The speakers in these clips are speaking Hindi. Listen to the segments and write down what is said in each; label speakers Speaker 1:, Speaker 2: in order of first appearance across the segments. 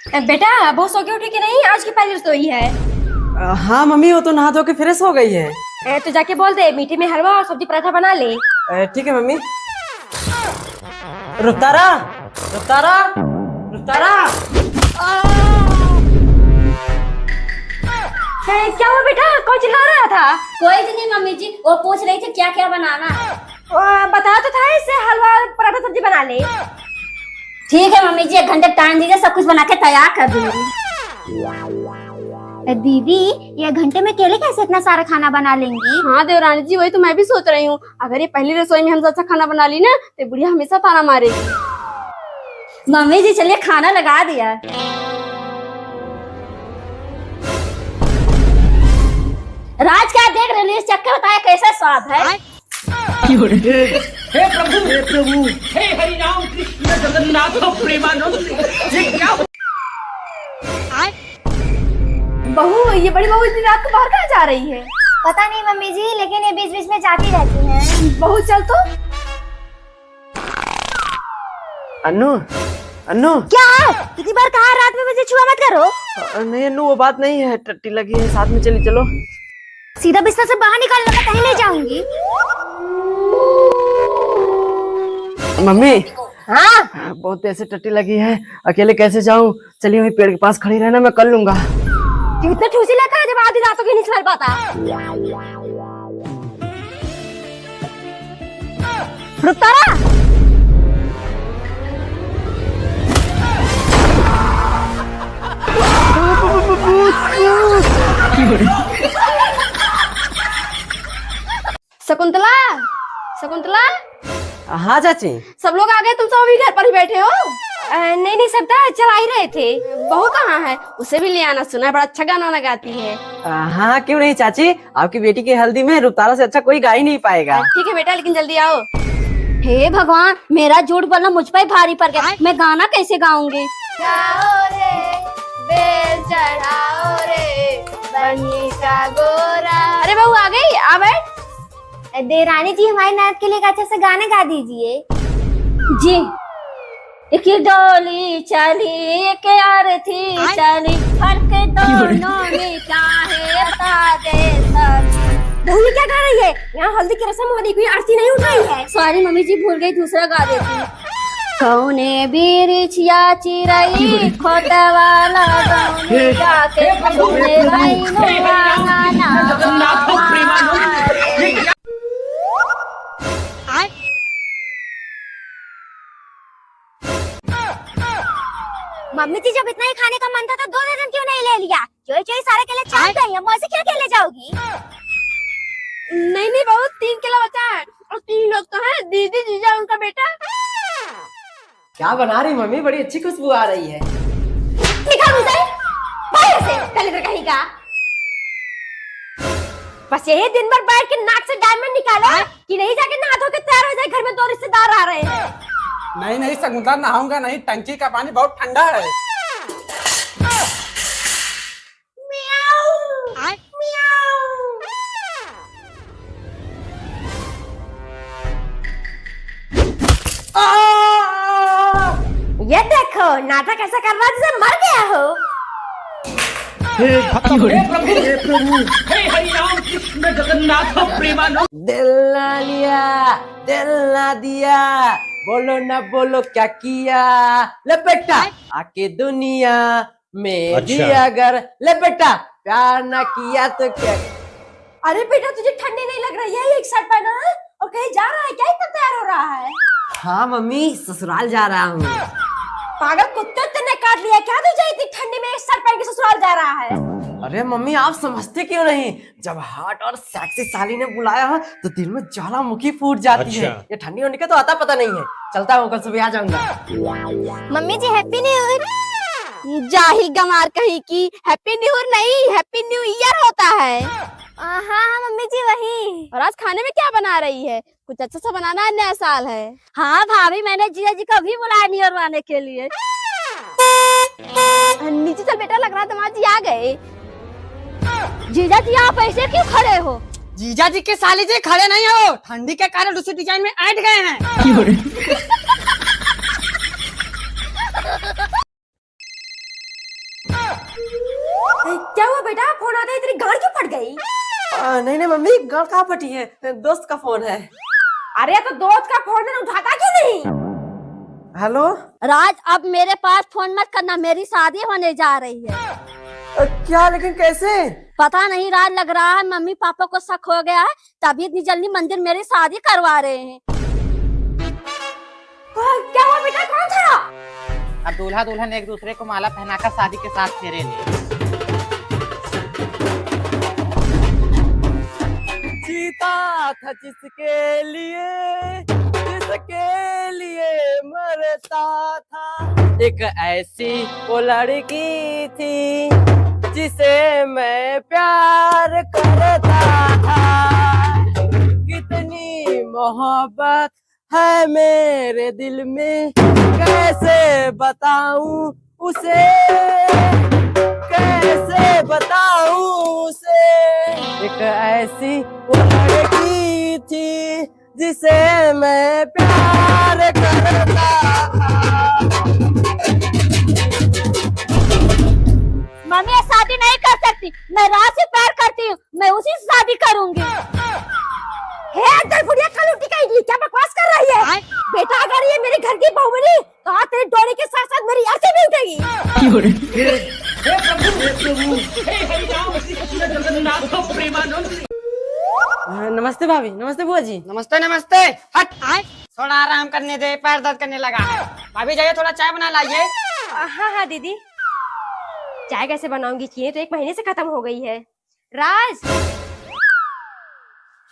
Speaker 1: बेटा बहुत सो के उठी कि नहीं? आज की पहली रसोई है।
Speaker 2: हाँ मम्मी, वो तो नहा धो के फ्रेश हो गई है।
Speaker 1: तो जाके बोल दे मीठे में हलवा और सब्जी पराठा बना ले।
Speaker 2: ठीक है मम्मी। रुकतारा, रुकतारा, रुकतारा।
Speaker 1: क्या हुआ बेटा? कौन चिल्ला रहा था?
Speaker 3: कोई नहीं मम्मी जी, वो पूछ रही थी क्या क्या बनाना है।
Speaker 1: बता तो था, इससे हलवा पराठा सब्जी बना ले।
Speaker 3: ठीक है मम्मी जी, 1 घंटे टाइम दीजिए, सब कुछ बना के तैयार कर दूंगी। दीदी ये 1 घंटे में अकेले कैसे इतना सारा खाना बना लेंगी?
Speaker 4: हाँ देवरानी जी, वही तो मैं भी सोच रही हूँ। अगर ये पहली रसोई में हम अच्छा खाना बना ली ना तो बुढ़िया हमेशा ताना मारेगी।
Speaker 3: मम्मी जी चलिए खाना लगा दिया। राज क्या देख रहे हैं? चक्कर बताया कैसा स्वाद है।
Speaker 5: हे प्रभु, हे प्रभु, हे हरि राम कृष्ण जगन्नाथ प्रेमानंद। ये क्या?
Speaker 1: बहू, ये बड़ी बहू इतनी रात को बाहर कहाँ जा रही है?
Speaker 3: पता नहीं मम्मी जी, लेकिन ये बीच बीच में जाती रहती हैं।
Speaker 1: बहू चल तो।
Speaker 2: अन्नू, अन्नू।
Speaker 3: क्या है? कितनी बार कहा रात में मुझे छुआ मत करो।
Speaker 2: नहीं अन्नू, वो बात नहीं है, टट्टी लगी है, साथ में चली चलो।
Speaker 3: सीधा बिस्तर से बाहर निकालना, मैं कहीं नहीं जाऊंगी।
Speaker 2: मम्मी,
Speaker 3: हाँ
Speaker 2: बहुत देर से टट्टी लगी है, अकेले कैसे जाऊं? चलिए वहीं पेड़ के पास खड़ी रहना, मैं कर लूंगा।
Speaker 1: कितना ठूसी लेता है जब आधी रातों की नहीं चल पाता।
Speaker 3: रुकतारा,
Speaker 4: शकुंतला, शकुंतला।
Speaker 2: हाँ चाची।
Speaker 4: सब लोग आ गए, तुम सब अभी घर पर ही बैठे हो?
Speaker 1: नहीं नहीं सबटा चला ही रहे थे।
Speaker 4: बहू कहाँ है? उसे भी ले आना, सुना है बड़ा अच्छा गाना लगाती है।
Speaker 2: हाँ क्यों नहीं चाची, आपकी बेटी की हल्दी में रुकतारा से अच्छा कोई गा ही नहीं पाएगा।
Speaker 4: ठीक है बेटा, लेकिन जल्दी आओ।
Speaker 3: हे भगवान, मेरा झूठ बोलना मुझ पर भारी पड़ गया। मैं गाना कैसे गाऊंगी?
Speaker 4: जाओ रे बेल चढ़ाओ रे बनी का गोरा। अरे बहू आ गई, आ बैठ।
Speaker 3: देरानी जी हमारी नात के लिए एक अच्छा सा गाना गा दीजिए जी। एक डोली चली, एक आरती चली, फर्क दोनों में क्या है बता दे सब।
Speaker 1: बहू ये क्या गा रही है? यहाँ हल्दी की रस्म हो रही, कोई आरती नहीं उठ रही है।
Speaker 3: सॉरी मम्मी जी, भूल गई, दूसरा गा देती। कौने बिरिछिया चिरई खोटवाला गौने जाके सुने बहिनो गाना।
Speaker 5: जगन्नाथ प्रेमानंद। ये क्या?
Speaker 3: मम्मी जी जब इतना ही खाने का मन था तो 2 दर्जन क्यों नहीं ले लिया? जो सारे केले चाट गई है, मौसी क्या केले जाओगी?
Speaker 4: नहीं नहीं बहू, 3 केला बचा है और 3 लोग तो हैं, दीदी जीजा उनका बेटा।
Speaker 2: क्या बना रही मम्मी? बड़ी अच्छी खुशबू आ रही है।
Speaker 1: निकाल मुझे बाहर से, पहले तो कहीं का। बस यही दिन भर बैठ के नाक से डायमंड निकालो कि नहीं जाके नहा धो के तैयार हो जाए, घर में 2 रिश्तेदार आ रहे हैं।
Speaker 6: नहीं नहीं शकुंतला, नहाऊंगा नहीं, टंकी का पानी बहुत ठंडा है।
Speaker 1: ये देखो नाटक ऐसा कर रहा है जैसे मर गया हो।
Speaker 5: हे प्रभु, हे प्रभु, हे हरि राम कृष्ण जगन्नाथ प्रेमानंद।
Speaker 2: दिल ना लिया, दिल ना दिया, बोलो ना बोलो क्या किया। ले बेटा आके दुनिया में भी अगर ले बेटा प्यार ना किया तो क्या।
Speaker 1: अरे बेटा तुझे ठंडी नहीं लग रही है? एक शर्ट पहना है और कहीं जा रहा है क्या? इतना तैयार हो रहा है?
Speaker 2: हाँ मम्मी, ससुराल जा रहा हूँ।
Speaker 1: पागल कुत्ते तेने काट लिया क्या? तुझे इतनी ठंडी में एक शर्ट पहन के ससुराल जा रहा है?
Speaker 2: अरे मम्मी आप समझते क्यों नहीं? जब हॉट और सेक्सी साली ने बुलाया है तो दिल में ज्वालामुखी फूट जाती है। ये ठंडी होने का तो आता पता नहीं है। चलता हूँ, कल सुबह आ जाऊंगा।
Speaker 3: मम्मी जी हैप्पी न्यू ईयर।
Speaker 4: जाहिल गमार कहीं की, हैप्पी न्यू ईयर नहीं, हैप्पी न्यू ईयर होता है।
Speaker 3: हाँ मम्मी जी वही।
Speaker 4: और आज खाने में क्या बना रही है? कुछ अच्छा सा बनाना है, नया साल है।
Speaker 3: हाँ भाभी, मैंने जीजा जी को भी बुलाया न्यू ईयर मनाने के लिए।
Speaker 4: नीचे चल बेटा, लग रहा है दामाद जी आ गए।
Speaker 3: जीजा जी आप ऐसे क्यों खड़े हो?
Speaker 6: जीजा जी के साली जी खड़े नहीं हो, ठंडी के कारण दूसरे डिजाइन में ऐड गए हैं।
Speaker 1: क्या हुआ बेटा, फोन आते ही तेरी गाड़ क्यों फट गई?
Speaker 2: नहीं नहीं मम्मी, गाड़ कहाँ फटी है, दोस्त का फोन है।
Speaker 1: अरे तो दोस्त का फोन है, उठाता क्यों नहीं?
Speaker 2: हेलो।
Speaker 3: राज अब मेरे पास फोन मत करना, मेरी शादी होने जा रही है।
Speaker 2: क्या, लेकिन कैसे?
Speaker 3: पता नहीं राज, लग रहा है मम्मी पापा को शक हो गया है, तभी इतनी जल्दी मंदिर मेरी शादी करवा रहे हैं।
Speaker 1: क्या हुआ बेटा, कौन था?
Speaker 7: अब दूल्हा दुल्हन एक दूसरे को माला पहनाकर शादी के साथ फेरे ले।
Speaker 2: जीता था जिसके लिए मरता था। एक ऐसी वो लड़की थी जिसे मैं प्यार करता था। कितनी मोहब्बत है मेरे दिल में, कैसे बताऊं उसे, कैसे बताऊं उसे। एक ऐसी वो लड़की थी जिसे मैं प्यार करता था।
Speaker 3: मम्मी ये शादी नहीं कर सकती, मैं राज से प्यार करती हूँ, मैं उसी से शादी करूंगी।
Speaker 1: बुढ़िया कलूटी का इडली, क्या बकवास कर रही है? बेटा अगर ये मेरे घर की बहू बनी तो आज तेरे डोरे के साथ साथ मेरी अर्थी भी उठेगी।
Speaker 5: हे प्रभु, हे हरि राम कृष्ण जगन्नाथ प्रेमानंद।
Speaker 2: नमस्ते भाभी, नमस्ते बुआ जी।
Speaker 6: नमस्ते नमस्ते। हट, थोड़ा आराम करने दे, पैर दर्द करने लगा है। भाभी जाइए थोड़ा चाय बना लाइए।
Speaker 1: हाँ हाँ दीदी, चाय कैसे बनाऊंगी, चीनी तो 1 महीने से खत्म हो गई है। राज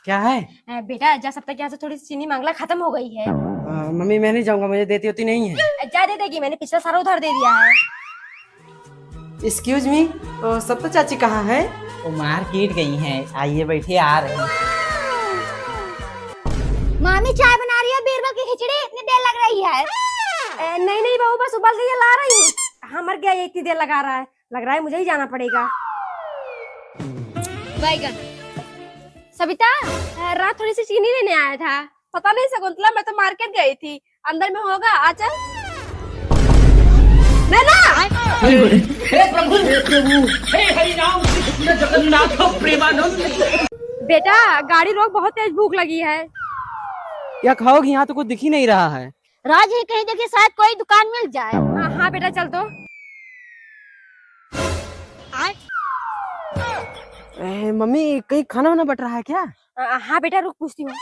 Speaker 2: क्या है?
Speaker 1: बेटा जा, सब तक यहाँ से थोड़ी सी चीनी मांगला खत्म हो गई है।
Speaker 2: मम्मी मैं नहीं जाऊंगा, मुझे देती होती नहीं है।
Speaker 1: जा दे देगी, मैंने पिछला सारा उधार दे दिया है।
Speaker 2: एक्सक्यूज मी, सप्ता चाची कहाँ है?
Speaker 7: वो मार्केट गई हैं, आइए बैठिए, आ रही हैं।
Speaker 3: मामी चाय बना रही है, बीरबल की खिचड़ी, इतनी देर लग रही है।
Speaker 1: नहीं नहीं बहू, बस उबल के ला रही हूँ। हाँ मर गया, ये इतनी देर लगा रहा है, लग रहा है मुझे ही जाना पड़ेगा।
Speaker 4: बैगन।
Speaker 1: सविता, रात थोड़ी सी चीनी लेने आया था।
Speaker 4: पता नहीं शकुंतला, मैं तो मार्केट गई थी, अंदर में होगा, आ चल।
Speaker 5: हे प्रभु, हे हरि राम कृष्ण जगन्नाथ प्रेमानंद।
Speaker 1: बेटा गाड़ी रोक, बहुत तेज भूख लगी है।
Speaker 2: क्या खाओगी? यहाँ तो कुछ दिख ही नहीं रहा है।
Speaker 3: राज ये कहीं देखिए, शायद कोई दुकान मिल जाए।
Speaker 1: हाँ हाँ बेटा चल तो।
Speaker 2: मम्मी कहीं खाना वाना बट रहा है क्या?
Speaker 1: हाँ बेटा रुक, पूछती हूँ।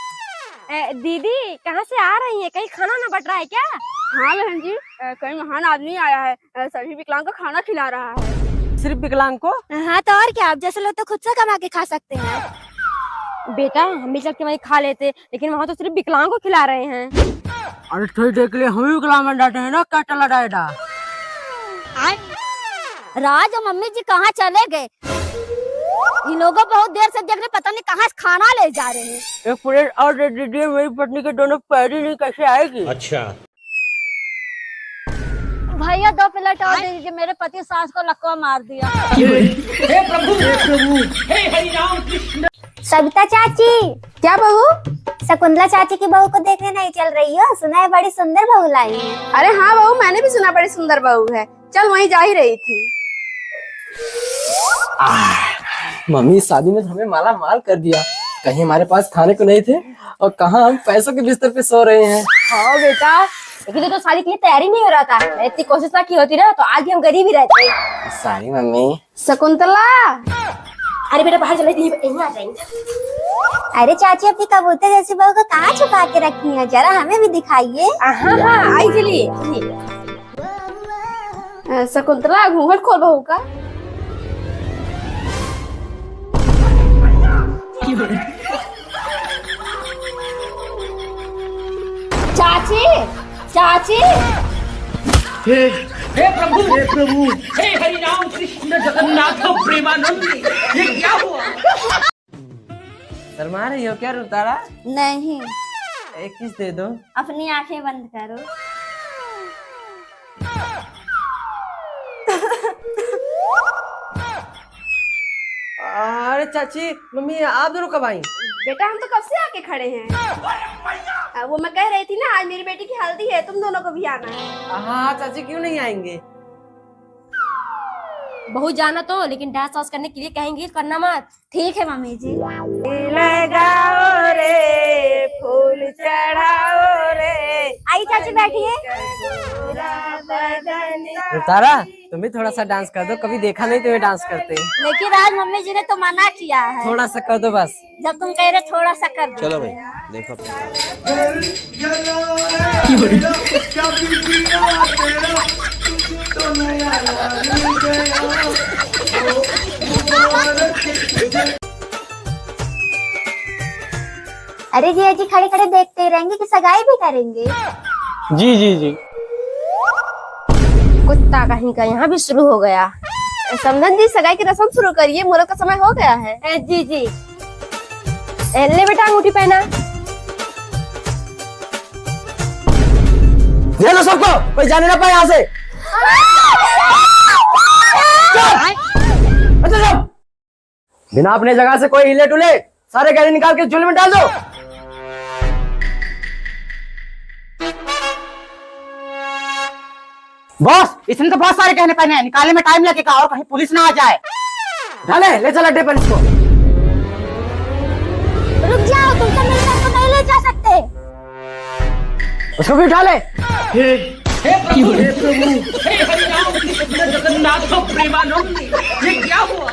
Speaker 1: दीदी कहाँ से आ रही है, कहीं खाना ना बट रहा है क्या?
Speaker 4: हाँ बहन जी, कहीं महान आदमी आया है, सभी विकलांग को खाना खिला रहा है।
Speaker 2: सिर्फ विकलांग को?
Speaker 3: हाँ तो और क्या, आप जैसे लोग तो खुद से कमा के खा सकते हैं।
Speaker 1: बेटा हम भी चल के वहीं खा लेते, लेकिन वहाँ तो सिर्फ विकलांग को खिला रहे हैं।
Speaker 2: अरे थोड़ी देर के लिए हम भी विकलांग बन जाते हैं ना, क्या टला डायडा।
Speaker 3: राज और मम्मी जी कहाँ चले गए? इन लोगों बहुत देर से देख रहे, पता नहीं कहाँ से खाना ले जा रहे हैं।
Speaker 2: एक प्लेट और दे दीजिए, मेरी पत्नी के दोनों पैर ही नहीं, कैसे आएगी?
Speaker 5: अच्छा
Speaker 3: भैया 2 प्लेट और दे दीजिए, मेरे पति सास को लकवा मार दिया।
Speaker 5: हे प्रभु, हे हरि राम कृष्ण।
Speaker 3: सविता चाची।
Speaker 4: क्या बहू?
Speaker 3: शकुंतला चाची की बहू को देखने नहीं चल रही हो? सुना है बड़ी सुंदर बहू लाई है।
Speaker 4: अरे हाँ बहू, मैंने भी सुना बड़ी सुंदर बहू है, चल वहीं जा ही रही थी।
Speaker 2: मम्मी शादी में तो हमें माला माल कर दिया, कहीं हमारे पास खाने को नहीं थे और कहाँ हम पैसों के बिस्तर पे सो रहे हैं।
Speaker 1: हाँ बेटा, लेकिन तो शादी के लिए तैयारी नहीं हो रहा था, मैं इतनी कोशिश ना की होती ना तो आज भी हम गरीब ही रहते।
Speaker 2: सारी मम्मी।
Speaker 4: शकुंतला,
Speaker 1: अरे बेटा बाहर चले, यहीं आ जाएंगे।
Speaker 3: अरे चाची अपनी कबूतर जैसी बहू को कहाँ छुपा के रखी है, जरा हमें भी दिखाइए।
Speaker 1: हाँ हाँ आई चलिए।
Speaker 4: शकुंतला घूंघट खोल बहू का।
Speaker 3: चाची चाची।
Speaker 5: हे प्रभु, हे हरि राम कृष्ण जगन्नाथ प्रेमानंद। ये क्या हुआ?
Speaker 2: शर्मा रही हो क्या रुतारा?
Speaker 3: नहीं,
Speaker 2: एक किस दे दो।
Speaker 3: अपनी आंखें बंद करो।
Speaker 2: अरे चाची मम्मी आप दोनों कब आई?
Speaker 4: बेटा हम तो कब से आके खड़े हैं। वो मैं कह रही थी ना, आज मेरी बेटी की हल्दी है, तुम दोनों को भी आना है।
Speaker 2: हाँ चाची क्यों नहीं आएंगे?
Speaker 1: बहू जाना तो, लेकिन डांस वांस करने के लिए कहेंगी करना मत।
Speaker 3: ठीक है मम्मी जी।
Speaker 2: लगाओ रे फूल चढ़ाओ रे।
Speaker 3: आई चाची बैठिए।
Speaker 2: तारा तुम भी थोड़ा सा डांस कर दो, कभी देखा नहीं तुम्हें डांस करते।
Speaker 3: लेकिन आज मम्मी जी ने तो मना किया है।
Speaker 2: थोड़ा सा कर दो बस।
Speaker 3: जब तुम कह रहे थोड़ा सा कर दो।
Speaker 8: चलो भाई देखो।
Speaker 3: अरे जी अजी खड़े खड़े देखते ही रहेंगे कि सगाई भी करेंगे?
Speaker 2: जी जी जी।
Speaker 1: कुत्ता कहीं का यहाँ भी शुरू हो गया। समधन जी सगाई की रस्म शुरू करिए, मुहूर्त का समय हो गया है।
Speaker 3: जी जी।
Speaker 1: ले बेटा अंगूठी पहना।
Speaker 2: ये लो सबको, कोई जाने ना पाए यहाँ से। अच्छा सब बिना अपने जगह से कोई हिले टुले, सारे गाड़ी निकाल के झोले में डाल दो।
Speaker 7: बॉस इसने तो बहुत सारे कहने पहने हैं, निकालने में टाइम लगेगा और कहीं पुलिस ना आ जाए।
Speaker 2: डाले ले चल अड्डे पर इसको।
Speaker 3: रुक जाओ, तुम तो मेरे साथ तो नहीं ले जा सकते।
Speaker 2: उसको भी उठा ले।
Speaker 5: हे प्रभु हे हरि राम कृष्ण जगन्नाथ प्रेमानंद, ये क्या हुआ?